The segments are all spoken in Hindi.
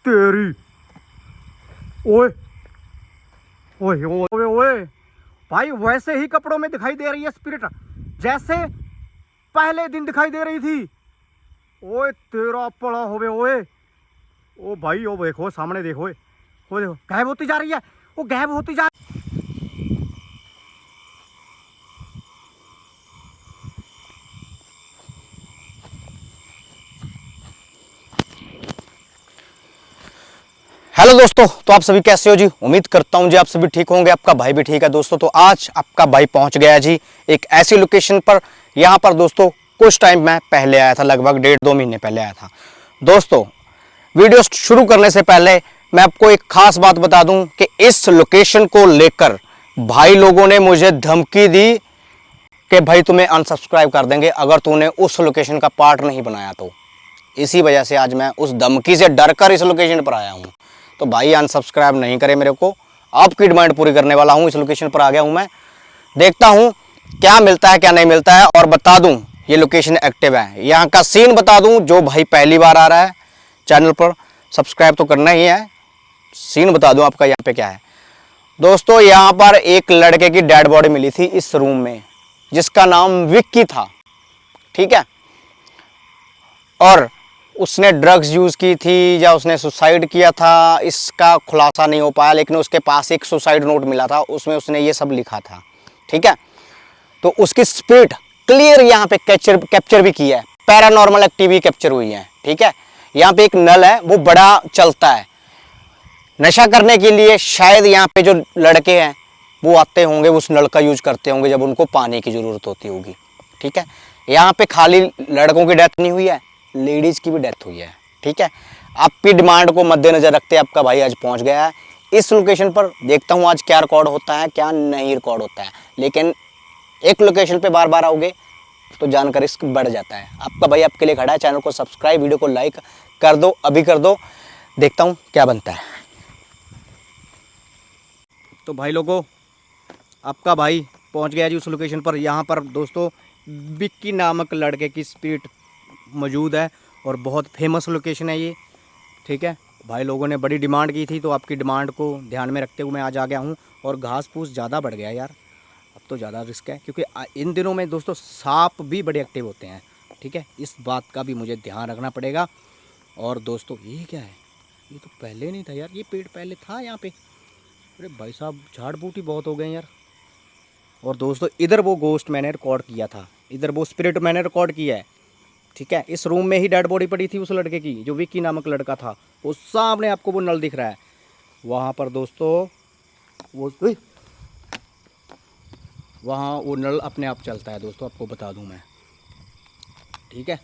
तेरी। ओए ओए ओए ओए भाई, वैसे ही कपड़ों में दिखाई दे रही है स्पिरिट जैसे पहले दिन दिखाई दे रही थी। ओए तेरा पड़ा होवे ओए। ओ भाई ओ देखो सामने देखो, वो देखो गायब होती जा रही है, वो गायब होती जा। हेलो दोस्तों, तो आप सभी कैसे हो जी। उम्मीद करता हूं जी आप सभी ठीक होंगे, आपका भाई भी ठीक है दोस्तों। तो आज आपका भाई पहुंच गया जी एक ऐसी लोकेशन पर, यहां पर दोस्तों कुछ टाइम मैं पहले आया था, लगभग 1.5-2 महीने पहले आया था दोस्तों। वीडियो शुरू करने से पहले मैं आपको एक खास बात बता दूं कि इस लोकेशन को लेकर भाई लोगों ने मुझे धमकी दी कि भाई तुम्हें अनसब्सक्राइब कर देंगे अगर तूने उस लोकेशन का पार्ट नहीं बनाया तो। इसी वजह से आज मैं उस धमकी से डरकर इस लोकेशन पर आया हूं। तो भाई अनसब्सक्राइब नहीं करे मेरे को, आपकी डिमांड पूरी करने वाला हूं। इस लोकेशन पर आ गया हूं मैं, देखता हूं क्या मिलता है क्या नहीं मिलता है। और बता दूं ये लोकेशन एक्टिव है, यहां का सीन बता दूं। जो भाई पहली बार आ रहा है चैनल पर, सब्सक्राइब तो करना ही है। सीन बता दूं आपका यहाँ पे क्या है दोस्तों। यहां पर एक लड़के की डेड बॉडी मिली थी इस रूम में, जिसका नाम विक्की था, ठीक है। और उसने ड्रग्स यूज़ की थी या उसने सुसाइड किया था, इसका खुलासा नहीं हो पाया, लेकिन उसके पास एक सुसाइड नोट मिला था, उसमें उसने ये सब लिखा था, ठीक है। तो उसकी स्पिरिट क्लियर यहाँ पे कैप्चर भी की है, पैरानॉर्मल एक्टिविटी कैप्चर हुई है, ठीक है। यहाँ पे एक नल है, वो बड़ा चलता है नशा करने के लिए। शायद यहाँ पे जो लड़के हैं वो आते होंगे, उस नल का यूज करते होंगे जब उनको पानी की ज़रूरत होती होगी, ठीक है। यहाँ पे खाली लड़कों की डेथ नहीं हुई है, लेडीज़ की भी डेथ हुई है, ठीक है। आपकी डिमांड को मद्देनज़र रखते आपका भाई आज पहुँच गया है इस लोकेशन पर। देखता हूँ आज क्या रिकॉर्ड होता है क्या नहीं रिकॉर्ड होता है। लेकिन एक लोकेशन पे बार बार आओगे तो जानकर रिस्क बढ़ जाता है। आपका भाई आपके लिए खड़ा है, चैनल को सब्सक्राइब, वीडियो को लाइक कर दो, अभी कर दो। देखता हूँ क्या बनता है। तो भाई लोगों, आपका भाई पहुंच गया जी उस लोकेशन पर। यहाँ पर दोस्तों विक्की नामक लड़के की स्पिरिट मौजूद है और बहुत फेमस लोकेशन है ये, ठीक है। भाई लोगों ने बड़ी डिमांड की थी, तो आपकी डिमांड को ध्यान में रखते हुए मैं आज आ गया हूँ। और घास फूस ज़्यादा बढ़ गया यार, अब तो ज़्यादा रिस्क है, क्योंकि इन दिनों में दोस्तों सांप भी बड़े एक्टिव होते हैं, ठीक है। इस बात का भी मुझे ध्यान रखना पड़ेगा। और दोस्तों ये क्या है, ये तो पहले नहीं था यार, ये पेड़ पहले था यहाँ पे। अरे भाई साहब, झाड़ बूटी बहुत हो गए यार। और दोस्तों इधर वो गोस्ट मैंने रिकॉर्ड किया था, इधर वो स्पिरिट मैंने रिकॉर्ड किया है, ठीक है। इस रूम में ही डेड बॉडी पड़ी थी उस लड़के की, जो विक्की नामक लड़का था। वो सामने आपको वो नल दिख रहा है, वहाँ पर दोस्तों वो वहाँ वो नल अपने आप चलता है दोस्तों, आपको बता दूँ मैं, ठीक है।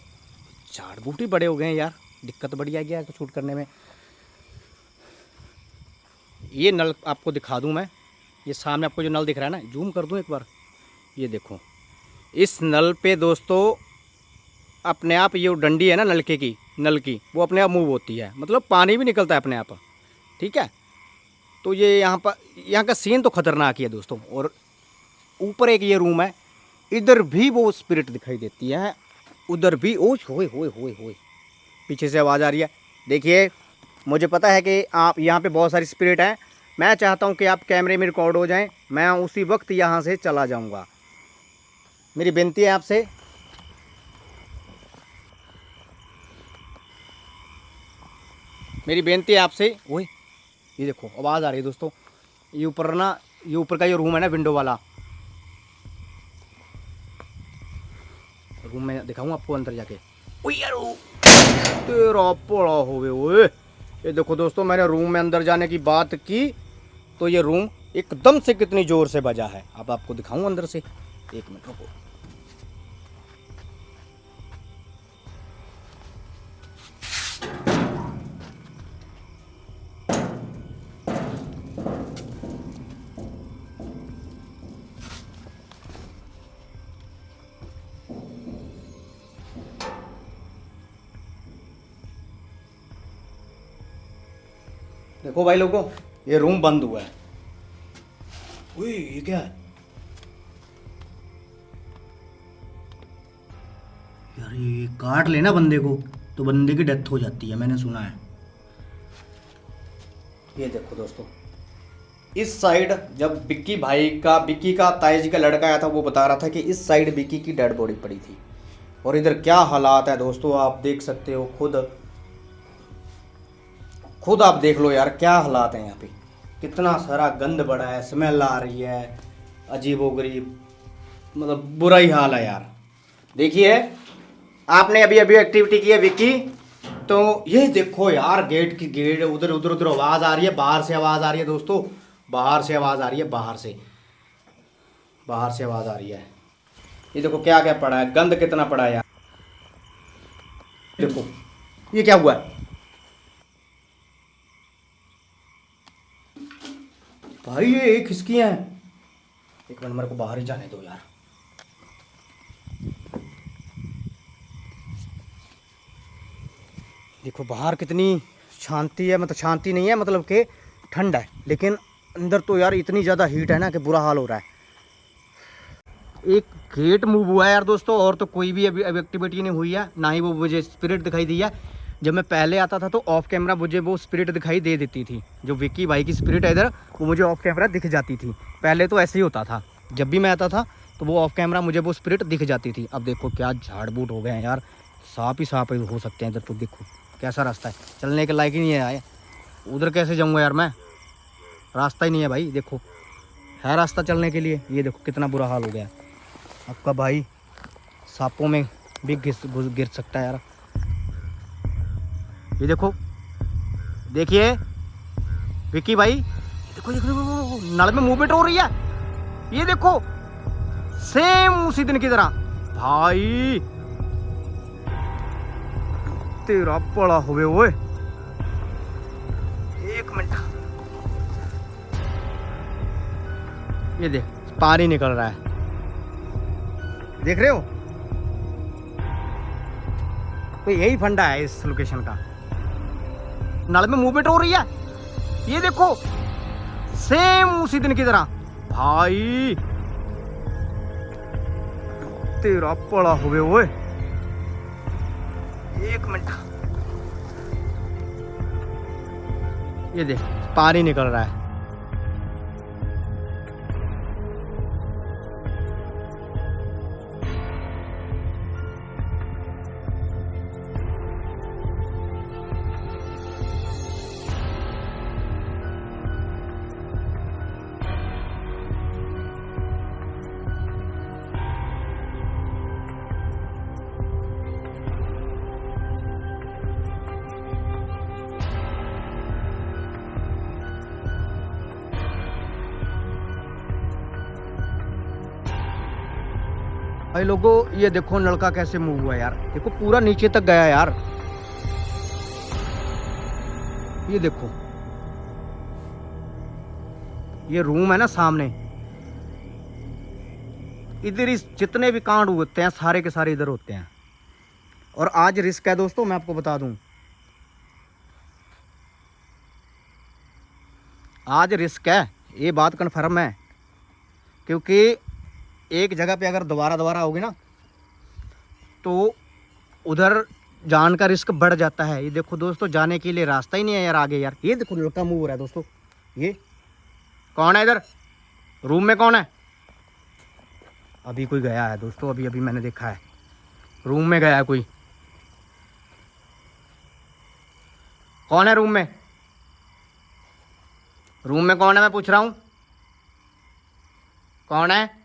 झाड़ बूटी बड़े हो गए हैं यार, दिक्कत बड़ी आ गया शूट करने में। ये नल आपको दिखा दूँ मैं, ये सामने आपको जो नल दिख रहा है ना, जूम कर दूँ एक बार, ये देखो। इस नल पे दोस्तों अपने आप ये डंडी है ना नलके की, नल की, वो अपने आप मूव होती है, मतलब पानी भी निकलता है अपने आप, ठीक है। तो ये यहाँ का सीन तो खतरनाक ही है दोस्तों। और ऊपर एक ये रूम है, इधर भी वो स्पिरिट दिखाई देती है, उधर भी। ओ होए होए होए होए, पीछे से आवाज़ आ रही है। देखिए, मुझे पता है कि आप यहाँ पे बहुत सारी स्पिरिट हैं, मैं चाहता हूँ कि आप कैमरे में रिकॉर्ड हो जाएं, मैं उसी वक्त यहाँ से चला जाऊँगा। मेरी विनती है आपसे, मेरी बेनती है आपसे। ओए ये देखो आवाज़ आ रही है दोस्तों, ये ऊपर ना, ये ऊपर का ये रूम है ना, विंडो वाला रूम में दिखाऊँ आपको अंदर जाके। ओए यार तेरा पड़ा होवे ओए। ये देखो दोस्तों, मैंने रूम में अंदर जाने की बात की तो ये रूम एकदम से कितनी ज़ोर से बजा है। अब आपको दिखाऊँ अंदर से, एक मिनट रुको। देखो भाई लोगों, ये रूम बंद हुआ है। ओए ये क्या है यार, ये काट लेना बंदे को तो बंदे की डेथ हो जाती है, मैंने सुना है। ये देखो दोस्तों, इस साइड जब बिक्की का ताया जी का लड़का आया था, वो बता रहा था कि इस साइड बिक्की की डेड बॉडी पड़ी थी। और इधर क्या हालात है दोस्तों, आप देख सकते हो खुद आप देख लो यार, क्या हालात हैं यहाँ पे। कितना सारा गंद पड़ा है, स्मेल आ रही है अजीबोगरीब, मतलब बुरा ही हाल है यार। देखिए, आपने अभी अभी एक्टिविटी की है विक्की, तो ये देखो यार, गेट उधर उधर उधर आवाज़ आ रही है, बाहर से आवाज़ आ रही है दोस्तों, बाहर से आवाज़ आ रही है, बाहर से आवाज़ आ रही है। ये देखो क्या क्या पड़ा है, गंद कितना पड़ा है यार। देखो ये क्या हुआ है भाई, ये खिसकी हैं। एक मिनट, मेरे को बाहर ही जाने दो यार। देखो बाहर कितनी शांति है, मतलब शांति नहीं है, मतलब कि ठंड है, लेकिन अंदर तो यार इतनी ज़्यादा हीट है ना कि बुरा हाल हो रहा है। एक गेट मूव हुआ है यार दोस्तों, और तो कोई भी अभी एक्टिविटी नहीं हुई है, ना ही वो मुझे स्पिरिट दिखाई दी है। जब मैं पहले आता था तो ऑफ कैमरा मुझे वो स्पिरिट दिखाई दे देती थी, जो विक्की भाई की स्पिरिट है इधर, वो मुझे ऑफ कैमरा दिख जाती थी। पहले तो ऐसे ही होता था, जब भी मैं आता था तो वो ऑफ कैमरा मुझे वो स्पिरिट दिख जाती थी। अब देखो क्या झाड़ बूट हो गए हैं यार, सांप ही हो सकते हैं इधर। तो देखो कैसा रास्ता है, चलने के लायक ही नहीं है। उधर कैसे जाऊँगा यार मैं, रास्ता ही नहीं है भाई। देखो है रास्ता चलने के लिए, ये देखो कितना बुरा हाल हो गया है। आपका भाई सांपों में भी गिर सकता है यार। ये देखो, देखिए विक्की भाई, देखो नल में मूवमेंट हो रही है, ये देखो सेम उसी दिन की तरह। भाई तेरा पड़ा हुए ओए, एक मिनट, ये देख पानी निकल रहा है, देख रहे हो। तो यही फंडा है इस लोकेशन का, नल में मूवमेंट हो रही है, ये देखो सेम उसी दिन की तरह। भाई तेरा पड़ा हुए ओए, एक मिनट, ये देख पानी निकल रहा है। भाई लोगों, ये देखो लड़का कैसे मूव हुआ यार, देखो पूरा नीचे तक गया यार। ये देखो, ये रूम है ना सामने, इधर इस जितने भी कांड होते हैं सारे के सारे इधर होते हैं। और आज रिस्क है दोस्तों, मैं आपको बता दूं, आज रिस्क है, ये बात कन्फर्म है। क्योंकि एक जगह पे अगर दोबारा होगी ना, तो उधर जान का रिस्क बढ़ जाता है। ये देखो दोस्तों, जाने के लिए रास्ता ही नहीं है यार आगे यार। ये देखो लड़का मूव हो रहा है दोस्तों, ये कौन है इधर, रूम में कौन है? अभी कोई गया है दोस्तों, अभी अभी मैंने देखा है, रूम में गया है कोई। कौन है रूम में? रूम में कौन है, मैं पूछ रहा हूँ, कौन है?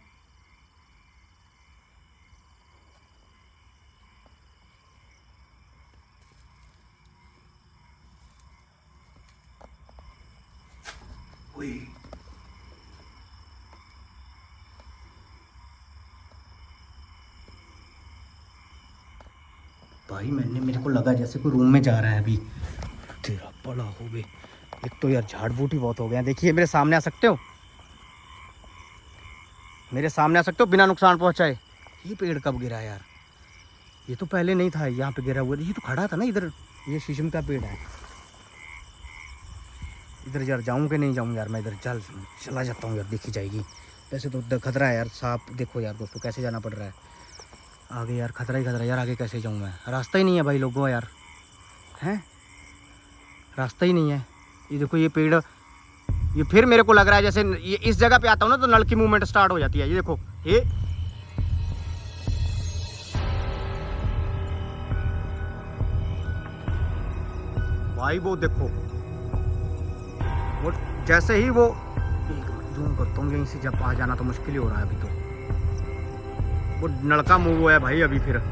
भाई मेरे को लगा जैसे कोई रूम में जा रहा है अभी। तेरा बड़ा हो गए, एक तो यार झाड़ बूट ही बहुत हो गया। देखिए मेरे सामने आ सकते हो, मेरे सामने आ सकते हो बिना नुकसान पहुंचाए। ये पेड़ कब गिरा यार, ये तो पहले नहीं था यहाँ पे गिरा हुआ, ये तो खड़ा था ना इधर, ये शीशम का पेड़ है। इधर यार जाऊँ कि नहीं जाऊँ यार, मैं इधर चला जाता हूँ यार, देखी जाएगी। वैसे तो खतरा है यार, सांप देखो यार दोस्तों कैसे जाना पड़ रहा है आगे यार, खतरा ही खतरा यार। आगे कैसे जाऊँ मैं, रास्ता ही नहीं है भाई लोगों यार, हैं रास्ता ही नहीं है। ये देखो ये पेड़ ये फिर मेरे को लग रहा है जैसे ये इस जगह पे आता हूँ ना तो नल की मूवमेंट स्टार्ट हो जाती है। ये देखो ये भाई वो देखो, वो जैसे ही वो जूम करता हूँ यहीं से जब आ जाना तो मुश्किल ही हो रहा है अभी तो। वो नलका मूव हुआ है भाई अभी फिर।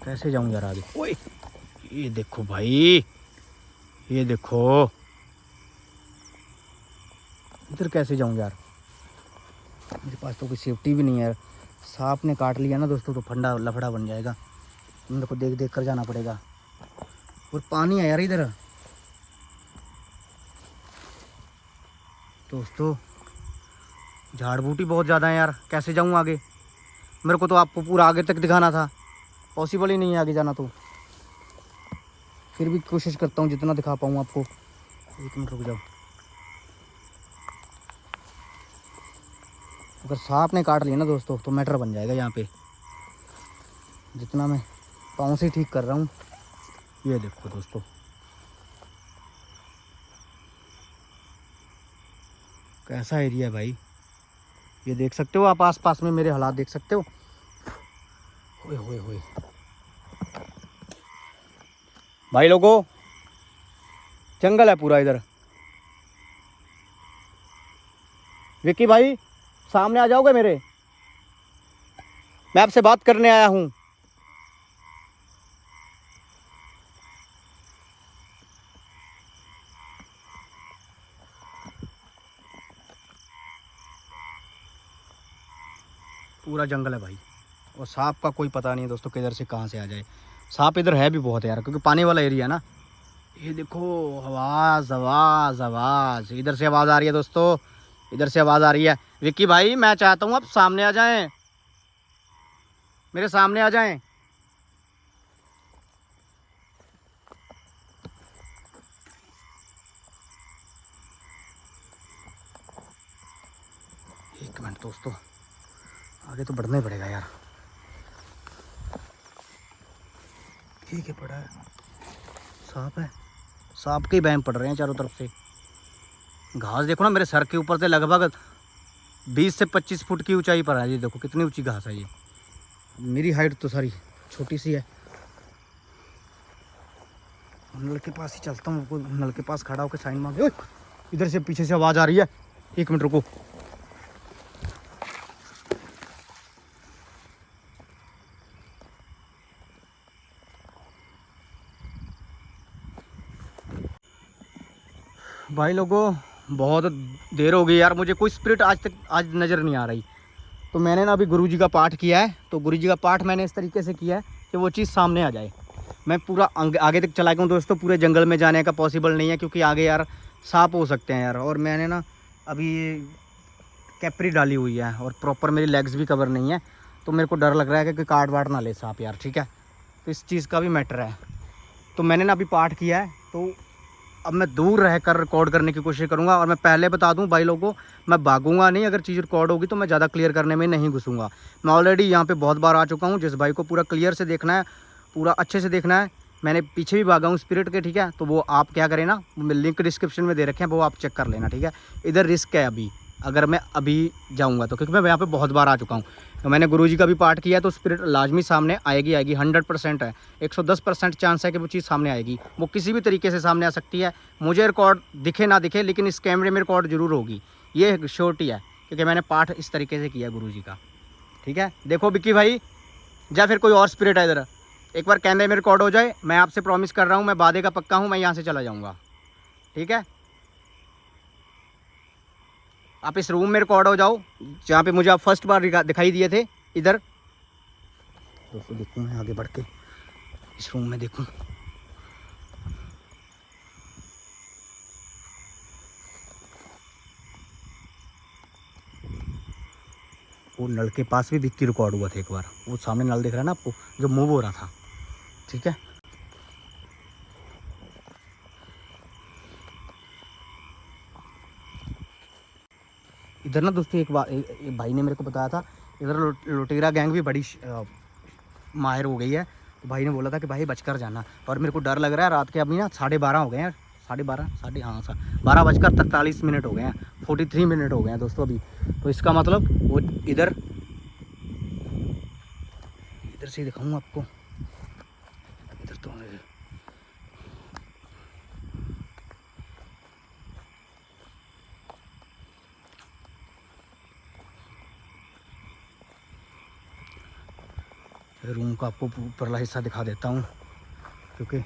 कैसे जाऊं यार आगे? ओए ये देखो भाई, ये देखो इधर कैसे जाऊं यार? मेरे पास तो कोई सेफ्टी भी नहीं है यार। सांप ने काट लिया ना दोस्तों तो फंडा लफड़ा बन जाएगा। मेरे को देख देख कर जाना पड़ेगा। और पानी है यार इधर दोस्तों, झाड़ बूटी बहुत ज़्यादा है यार। कैसे जाऊं आगे? मेरे को तो आपको पूरा आगे तक दिखाना था, पॉसिबल ही नहीं है आगे जाना। तो फिर भी कोशिश करता हूँ जितना दिखा पाऊँ आपको। 1 मिनट रुक जाओ। अगर सांप ने काट लिया ना दोस्तों तो मैटर बन जाएगा यहाँ पे। जितना मैं पाँव से ठीक कर रहा हूँ। ये देखो दोस्तों, कैसा एरिया है भाई। ये देख सकते हो आप, आस पास में मेरे हालात देख सकते हो। ओए होए होए भाई लोगों, जंगल है पूरा इधर। विक्की भाई सामने आ जाओगे मेरे? मैं आपसे बात करने आया हूँ। पूरा जंगल है भाई, और सांप का कोई पता नहीं है दोस्तों किधर से कहाँ से आ जाए। सांप इधर है भी बहुत है यार, क्योंकि पानी वाला एरिया है ना। ये देखो आवाज़ आवाज़ आवाज़, इधर से आवाज़ आ रही है दोस्तों, इधर से आवाज़ आ रही है। विक्की भाई मैं चाहता हूँ आप सामने आ जाएं, मेरे सामने आ जाएं। एक मिनट दोस्तों, आगे तो बढ़ना ही पड़ेगा यार। ठीक है, पड़ा है, सांप है। सांप के ही बैम पड़ रहे हैं चारों तरफ से। घास देखो ना मेरे सर के ऊपर से लगभग 20 से 25 फुट की ऊंचाई पर है। ये देखो कितनी ऊंची घास है ये। मेरी हाइट तो सारी छोटी सी है। नल के पास ही चलता हूँ, नल के पास खड़ा होकर साइन मांगे। इधर से पीछे से आवाज़ आ रही है, 1 मिनट रुको। भाई लोगों बहुत देर हो गई यार, मुझे कोई स्पिरिट आज नज़र नहीं आ रही। तो मैंने ना अभी गुरुजी का पाठ किया है। तो गुरुजी का पाठ मैंने इस तरीके से किया है कि वो चीज़ सामने आ जाए। मैं पूरा आगे तक चला गया हूँ दोस्तों। पूरे जंगल में जाने का पॉसिबल नहीं है, क्योंकि आगे यार सांप हो सकते हैं यार। और मैंने ना अभी कैपरी डाली हुई है और प्रॉपर मेरी लेग्स भी कवर नहीं है। तो मेरे को डर लग रहा है कि काट वाट ना ले सांप यार, ठीक है। तो इस चीज़ का भी मैटर है। तो मैंने ना अभी पाठ किया है, तो अब मैं दूर रह कर रिकॉर्ड करने की कोशिश करूंगा। और मैं पहले बता दूं भाई लोगों को, मैं भागूंगा नहीं। अगर चीज़ रिकॉर्ड होगी तो मैं ज़्यादा क्लियर करने में नहीं घुसूंगा। मैं ऑलरेडी यहाँ पे बहुत बार आ चुका हूँ। जिस भाई को पूरा क्लियर से देखना है, पूरा अच्छे से देखना है, मैंने पीछे भी भागा हूँ स्पिरिट के, ठीक है। तो वो आप क्या करें ना, लिंक डिस्क्रिप्शन में दे रखे हैं, वो आप चेक कर लेना, ठीक है। इधर रिस्क है अभी, अगर मैं अभी जाऊँगा तो, क्योंकि मैं यहाँ पे बहुत बार आ चुका हूँ। तो मैंने गुरुजी का भी पाठ किया है, तो स्पिरिट लाजमी सामने आएगी 100% है। 110% चांस है कि वो चीज़ सामने आएगी। वो किसी भी तरीके से सामने आ सकती है। मुझे रिकॉर्ड दिखे ना दिखे, लेकिन इस कैमरे में रिकॉर्ड जरूर होगी, ये श्योरिटी है, क्योंकि मैंने पाठ इस तरीके से किया गुरुजी का, ठीक है। देखो विक्की भाई, या फिर कोई और स्पिरिट है इधर, एक बार कैमरे में रिकॉर्ड हो जाए, मैं आपसे प्रॉमिस कर रहा हूँ, मैं वादे का पक्का हूँ, मैं यहाँ से चला जाऊँगा, ठीक है। आप इस रूम में रिकॉर्ड हो जाओ, जहाँ पे मुझे आप फर्स्ट बार दिखाई दिए थे। इधर दोस्तों देखूँ मैं आगे बढ़ के इस रूम में देखूँ। वो नल के पास भी विक्की रिकॉर्ड हुआ था एक बार। वो सामने नल दिख रहा है ना आपको, जो मूव हो रहा था, ठीक है। इधर ना दोस्तों एक बार एक भाई ने मेरे को बताया था, इधर लुटेरा गैंग भी बड़ी माहिर हो गई है। तो भाई ने बोला था कि भाई बचकर जाना, और मेरे को डर लग रहा है। रात के अभी ना 12:30 हो गए हैं, 12:43 हो गए हैं, 43 मिनट हो गए हैं दोस्तों अभी। तो इसका मतलब वो इधर से ही दिखाऊँ आपको। इधर तो रूम का आपको ऊपरला हिस्सा दिखा देता हूँ, क्योंकि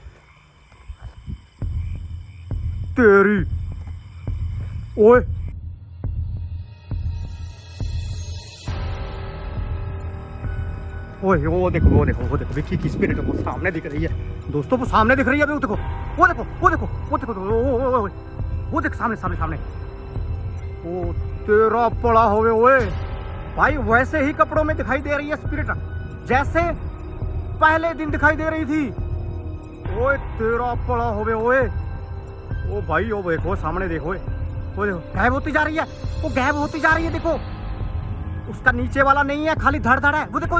तेरी ओए ओए वो देखो विक्की की स्पिरिट वो सामने दिख रही है दोस्तों, वो सामने दिख रही है। वो देखो वो देख सामने ओ तेरा पड़ा होवे ओए भाई। वैसे ही कपड़ों में दिखाई दे रही है स्पिरिट, जैसे पहले दिन दिखाई दे रही थी। ओए तेरा पड़ा होवे ओए, ओ भाई ओ देखो सामने देखो, वो देखो गायब होती जा रही है, वो गायब होती जा रही है। देखो उसका नीचे वाला नहीं है, खाली धड़ है। वो देखो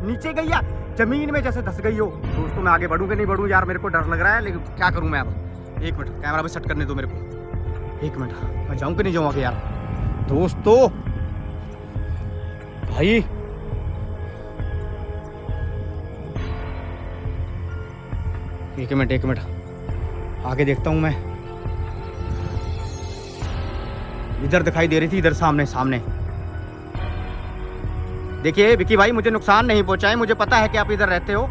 नीचे गई है, जमीन में जैसे धस गई हो। दोस्तों मैं आगे बढ़ूं कि नहीं बढ़ूं यार, मेरे को डर लग रहा है, लेकिन क्या करूं मैं अब। एक मिनट कैमरा भी सेट करने दो मेरे को, एक मिनट। मैं जाऊं कि नहीं जाऊं आगे यार दोस्तों। भाई एक मिनट आगे देखता हूं मैं। इधर दिखाई दे रही थी, इधर सामने। देखिए विक्की भाई, मुझे नुकसान नहीं पहुंचाए। मुझे पता है कि आप इधर रहते हो,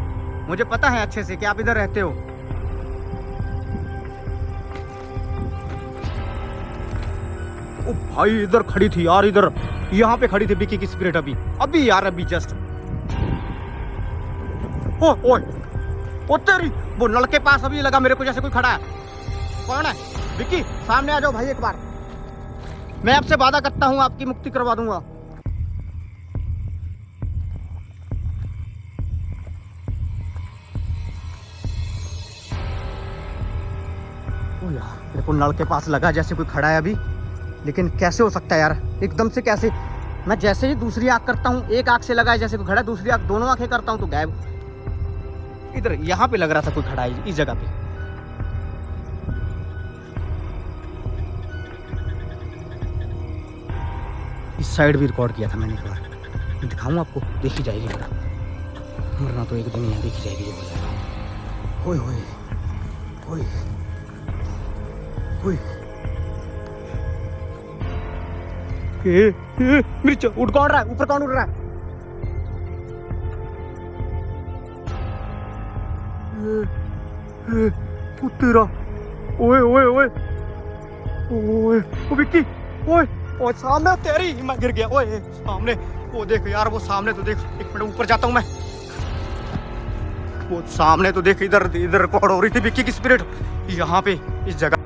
मुझे पता है अच्छे से कि आप इधर रहते हो। ओ भाई इधर खड़ी थी यार, इधर यहाँ पे खड़ी थी विक्की की स्पिरिट अभी यार, अभी जस्ट। ओ तेरी, वो नल के पास अभी लगा मेरे को जैसे कोई खड़ा है। कौन है? विक्की सामने आ जाओ भाई एक बार, मैं आपसे वादा करता हूँ आपकी मुक्ति करवा दूंगा। ओ यार मेरे को नल के पास लगा जैसे कोई खड़ा है अभी, लेकिन कैसे हो सकता है यार एकदम से? कैसे? मैं जैसे ही दूसरी आंख करता हूँ, एक आंख से लगा है जैसे कोई खड़ा है, दूसरी आंख दोनों आंखें करता हूँ तो गायब। इधर यहाँ पे लग रहा था कोई खड़ा है, इस जगह पे। इस साइड भी रिकॉर्ड किया था मैंने एक बार, दिखाऊं आपको, देखी जाएगी पूरा, मरना तो एक दिन ही है, देखी जाएगी ये हो जाएगा। ओए ओए ओए ओए मिर्च उड़ कौन रहा है? ऊपर कौन उड़ रहा है? तेरा ओए ओए ओए ओए ओ विक्की ओए ओए सामने तेरी, मैं गिर गया। ओए सामने वो देख यार, वो सामने तो देख। एक मिनट ऊपर जाता हूँ मैं, वो सामने तो देख, इधर रिकॉर्ड हो रही थी विक्की की स्पिरिट यहाँ पे इस जगह।